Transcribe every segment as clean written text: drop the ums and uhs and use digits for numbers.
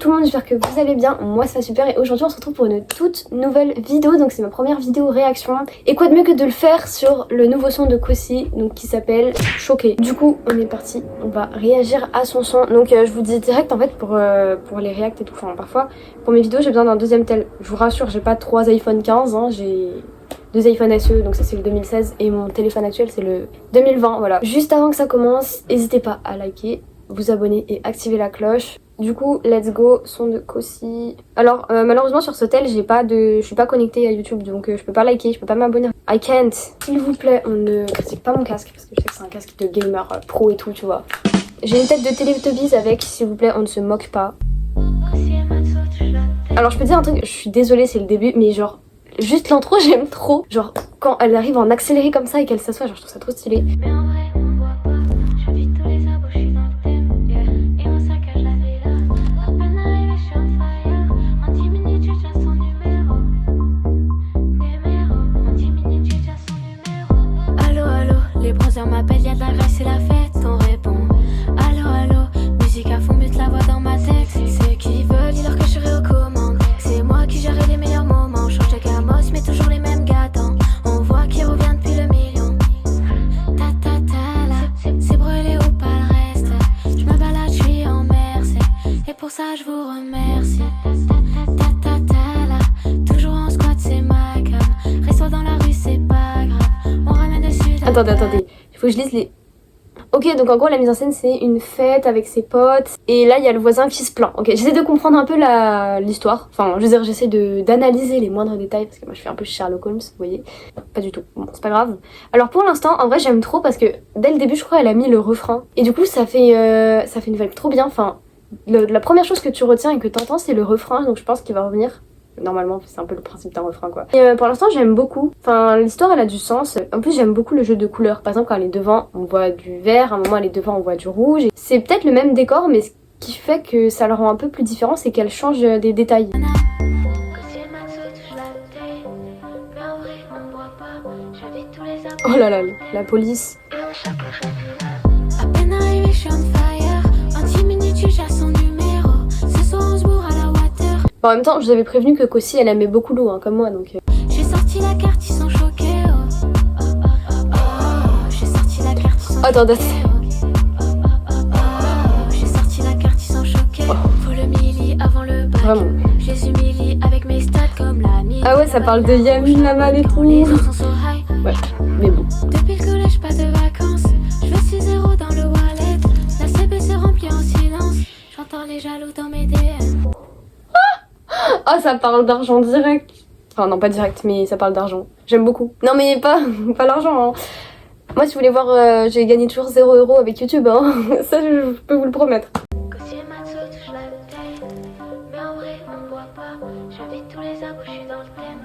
tout le monde, j'espère que vous allez bien, moi ça va super et aujourd'hui on se retrouve pour une toute nouvelle vidéo, donc c'est ma première vidéo réaction et quoi de mieux que de le faire sur le nouveau son de Kosi, donc qui s'appelle Choqué. Du coup on est parti, on va réagir à son son, donc je vous dis direct en fait pour les reacts et tout, enfin parfois pour mes vidéos j'ai besoin d'un deuxième tel, je vous rassure j'ai pas 3 iPhone 15, hein, j'ai 2 iPhone SE, donc ça c'est le 2016 et mon téléphone actuel c'est le 2020, voilà. Juste avant que ça commence, n'hésitez pas à liker, vous abonner et activer la cloche. Du coup, let's go, son de Kosi. Alors, malheureusement sur ce tel, je suis pas connectée à YouTube, donc je peux pas liker, je peux pas m'abonner. I can't. S'il vous plaît, on ne critique pas mon casque, parce que je sais que c'est un casque de gamer pro et tout, tu vois. J'ai une tête de Teletubbies avec, s'il vous plaît, on ne se moque pas. Alors, je peux dire un truc, je suis désolée, c'est le début, mais genre, juste l'intro, j'aime trop. Genre, quand elle arrive en accéléré comme ça et qu'elle s'assoit, genre, je trouve ça trop stylé. On m'appelle, y'a de la graisse, c'est la fête, on répond. Allô, allô, musique à fond, mute la voix dans ma tête. Ceux qui veulent, dis-leur que je serai aux commandes. C'est moi qui gère les meilleurs moments. Change de gamos, mais toujours les mêmes gâtants. On voit qui revient depuis le million. Ta ta ta là, c'est brûlé ou pas le reste. Je me balade, je suis en merce. Et pour ça, je vous remercie. Ta ta ta là, toujours en squat, c'est ma cam. Reste-toi dans la rue, c'est pas grave. On ramène dessus. Attendez. Faut que je lise les... Ok, donc en gros la mise en scène c'est une fête avec ses potes et là il y a le voisin qui se plaint. Ok, j'essaie de comprendre un peu l'histoire. Enfin, je veux dire, j'essaie d'analyser les moindres détails parce que moi je suis un peu Sherlock Holmes, vous voyez. Pas du tout, bon c'est pas grave. Alors pour l'instant, en vrai j'aime trop parce que dès le début je crois elle a mis le refrain. Et du coup ça fait une vibe trop bien. Enfin, la première chose que tu retiens et que t'entends c'est le refrain, donc je pense qu'il va revenir. Normalement c'est un peu le principe d'un refrain quoi. Et pour l'instant j'aime beaucoup, enfin l'histoire elle a du sens. En plus j'aime beaucoup le jeu de couleurs. Par exemple quand elle est devant on voit du vert, à un moment elle est devant on voit du rouge. C'est peut-être le même décor mais ce qui fait que ça le rend un peu plus différent c'est qu'elle change des détails. Oh là là, la police. À peine arrivé, je suis on fire. En 10 minutes, tu gères son numéro. Ce soir, on se bourre à la water. Bon, en même temps, je vous avais prévenu que Kosi elle aimait beaucoup l'eau, hein, comme moi donc. J'ai sorti la carte, ils sont choqués. J'ai sorti la carte, ils sont choqués. Attends, J'ai sorti la carte, ils sont choqués. Faut le milli avant le bac. Vraiment. Je les humilie avec mes stats comme la mie. Ah ouais, ça parle de Yamin Lamal et tout. Les autres sont so high. Ouais, mais bon. Depuis le collège, pas de vacances. Je veux 6 € dans le wallet. La CB se remplit en silence. J'entends les jaloux dans mes DM. Oh, ça parle d'argent direct. Enfin, non, pas direct, mais ça parle d'argent. J'aime beaucoup. Non, mais pas l'argent, hein. Moi, si vous voulez voir, j'ai gagné toujours 0 € avec YouTube, hein. Ça, je peux vous le promettre. Kosi et Matzo touchent la bouteille. Mais en vrai, on boit pas. J'invite tous les abos, je suis dans le thème.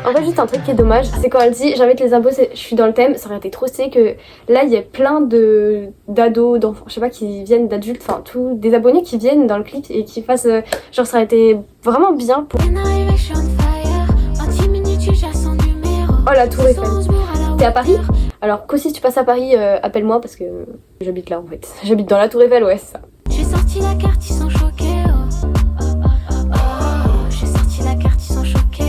En fait, juste un truc qui est dommage, c'est quand elle dit j'invite les abos, je suis dans le thème, ça aurait été trop stylé que là il y a plein d'ados, d'enfants, je sais pas, qui viennent, d'adultes, enfin tout, des abonnés qui viennent dans le clip et qui fassent genre ça aurait été vraiment bien pour... Oh la tour Eiffel. T'es à Paris? Alors Kosi si tu passes à Paris, appelle-moi parce que j'habite là en fait. J'habite dans la tour Eiffel, ouais c'est ça. J'ai sorti la carte, ils sont choqués. J'ai sorti la carte, ils sont choqués.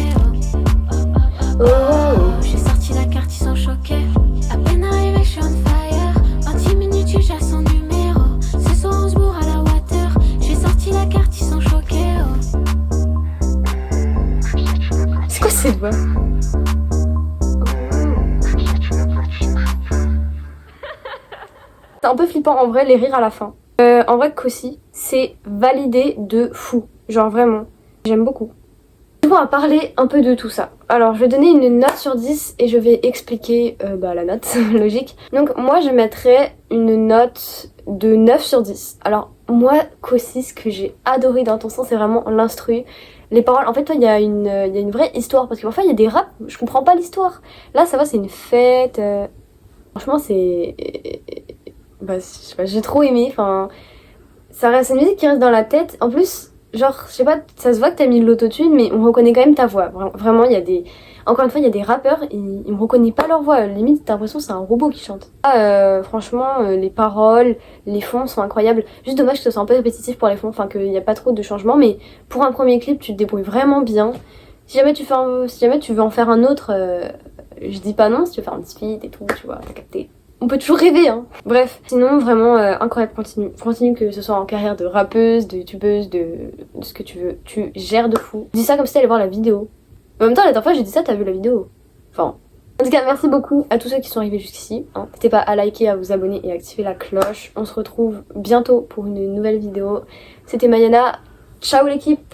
J'ai sorti la carte, ils sont choqués. À peine arrivé, je suis on fire. En 10 minutes, tu gères son numéro. Ce soir, on se bourre à la water. J'ai sorti la carte, ils sont choqués. C'est quoi cette voix? C'est un peu flippant en vrai les rires à la fin. En vrai Kosi c'est validé de fou. Genre vraiment, j'aime beaucoup. Du coup on va parler un peu de tout ça. Alors je vais donner une note sur 10 et je vais expliquer la note, logique. Donc moi je mettrais une note de 9 sur 10. Alors moi Kosi ce que j'ai adoré dans ton sens c'est vraiment l'instru. Les paroles, en fait toi il y a une vraie histoire parce que parfois il y a des raps, je comprends pas l'histoire. Là ça va c'est une fête, franchement c'est... Bah, je sais pas, j'ai trop aimé, enfin, ça reste une musique qui reste dans la tête. En plus, genre, je sais pas, ça se voit que t'as mis de l'autotune, mais on reconnaît quand même ta voix. Vraiment, il y a des... Encore une fois, il y a des rappeurs, ils me reconnaissent pas leur voix. Limite, t'as l'impression que c'est un robot qui chante. Franchement, les paroles, les fonds sont incroyables. Juste dommage que ce soit un peu répétitif pour les fonds, enfin qu'il n'y a pas trop de changements. Mais pour un premier clip, tu te débrouilles vraiment bien. Si jamais tu veux en faire un autre, je dis pas non. Si tu veux faire un petit feat et tout, tu vois, t'as capté. On peut toujours rêver, hein. Bref, sinon vraiment incroyable, continue que ce soit en carrière de rappeuse, de youtubeuse, de ce que tu veux. Tu gères de fou. Je dis ça comme si t'allais voir la vidéo. En même temps, la dernière fois j'ai dit ça, t'as vu la vidéo. Enfin. En tout cas, merci beaucoup à tous ceux qui sont arrivés jusqu'ici. Hein. N'hésitez pas à liker, à vous abonner et à activer la cloche. On se retrouve bientôt pour une nouvelle vidéo. C'était Mayana. Ciao l'équipe!